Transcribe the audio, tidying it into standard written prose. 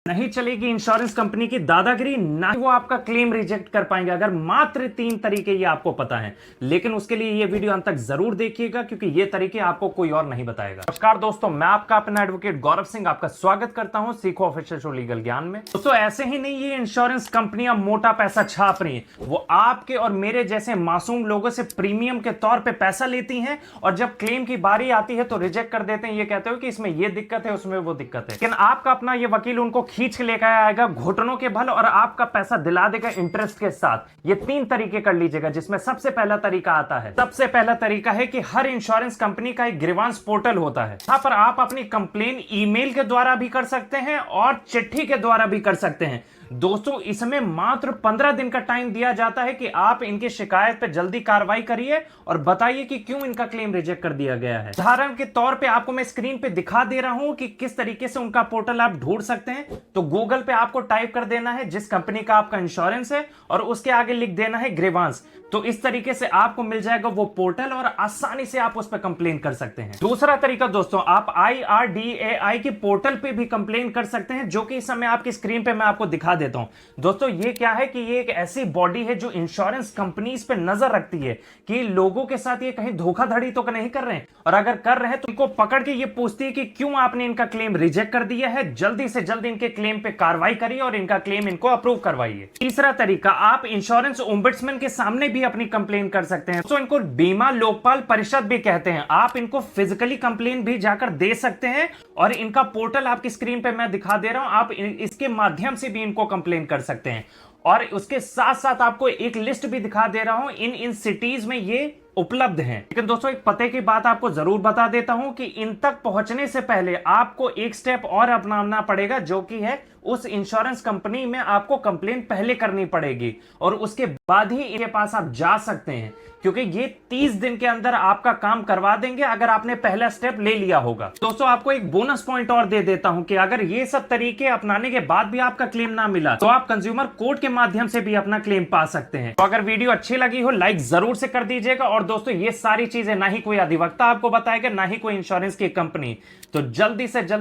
नहीं चलेगी insurance company की दादागिरी, ना ही वो आपका क्लेम रिजेक्ट कर पाएंगे अगर मात्र 3 तरीके ये आपको पता है। लेकिन उसके लिए ये वीडियो अंत तक जरूर देखिएगा क्योंकि ये तरीके आपको कोई और नहीं बताएगा। नमस्कार दोस्तों, मैं आपका अपना एडवोकेट गौरव सिंह आपका स्वागत करता हूं सीखो ऑफिशियल शो लीगल ज्ञान में। दोस्तों ऐसे ही नहीं ये इंश्योरेंस कंपनियां मोटा पैसा छाप रही है, वो आपके और मेरे जैसे मासूम लोगों से प्रीमियम के तौर पर पैसा लेती है और जब क्लेम की बारी आती है तो रिजेक्ट कर देते हैं। ये कहते हो कि इसमें ये दिक्कत है, उसमें वो दिक्कत है, लेकिन आपका अपना ये वकील उनको खींच के लेकर आएगा घुटनों के बल और आपका पैसा दिला देगा इंटरेस्ट के साथ। ये 3 तरीके कर लीजिएगा, जिसमें सबसे पहला तरीका आता है। सबसे पहला तरीका है कि हर इंश्योरेंस कंपनी का एक ग्रीवांस पोर्टल होता है, जहां पर आप अपनी कंप्लेन ईमेल के द्वारा भी कर सकते हैं और चिट्ठी के द्वारा भी कर सकते हैं। दोस्तों इसमें मात्र 15 दिन का टाइम दिया जाता है कि आप इनकी शिकायत पर जल्दी कार्रवाई करिए और बताइए कि क्यों इनका क्लेम रिजेक्ट कर दिया गया है। उदाहरण के तौर पे आपको मैं स्क्रीन पे दिखा दे रहा हूं कि किस तरीके से उनका पोर्टल आप ढूंढ सकते हैं। तो गूगल पे आपको टाइप कर देना है जिस कंपनी का आपका इंश्योरेंस है और उसके आगे लिख देना है ग्रीवांस। तो इस तरीके से आपको मिल जाएगा वो पोर्टल और आसानी से आप उस पर कंप्लेन कर सकते हैं। दूसरा तरीका दोस्तों, आप IRDAI के पोर्टल पे भी कंप्लेन कर सकते हैं, जो कि इस समय आपकी स्क्रीन पे मैं आपको दिखा देता हूं। दोस्तों ये क्या है कि ये एक ऐसी बॉडी है जो इंश्योरेंस कंपनीज पे नजर रखती है कि लोगों के साथ ये कहीं धोखाधड़ी तो नहीं कर रहे हैं, और अगर कर रहे हैं तो इनको पकड़ के ये पूछती है कि क्यों आपने इनका क्लेम रिजेक्ट कर दिया है, जल्दी से जल्दी इनके क्लेम पे कार्रवाई करिए और इनका क्लेम इनको अप्रूव करवाइए। तीसरा तरीका, आप इंश्योरेंस ओम्बड्समैन के सामने भी अपनी कंप्लेन कर सकते हैं। तो इनको बीमा लोकपाल परिषद भी कहते हैं। आप इनको फिजिकली कंप्लेन भी जाकर दे सकते हैं और इनका पोर्टल आपकी स्क्रीन पे मैं दिखा दे रहा हूं, आप इसके माध्यम से भी इनको कंप्लेन कर सकते हैं। और उसके साथ साथ आपको एक लिस्ट भी दिखा दे रहा हूं, इन सिटीज में ये उपलब्ध हैं। लेकिन दोस्तों एक पते की बात आपको जरूर बता देता हूं कि इन तक पहुंचने से पहले आपको एक स्टेप और अपनाना पड़ेगा, जो कि है उस इंश्योरेंस कंपनी में आपको कंप्लेन पहले करनी पड़ेगी और उसके बाद ही इनके पास आप जा सकते हैं, क्योंकि ये 30 दिन के अंदर आपका काम करवा देंगे अगर आपने पहला स्टेप ले लिया होगा। दोस्तों आपको एक बोनस पॉइंट और दे देता हूं कि अगर ये सब तरीके अपनाने के बाद भी आपका क्लेम ना मिला तो आप कंज्यूमर कोर्ट के माध्यम से भी अपना क्लेम पा सकते हैं। तो अगर वीडियो अच्छी लगी हो लाइक जरूर से कर दीजिएगा। और दोस्तों ये सारी चीजें ना ही कोई अधिवक्ता आपको बताएगा, ना ही कोई इंश्योरेंस की कंपनी। तो जल्दी से जल्दी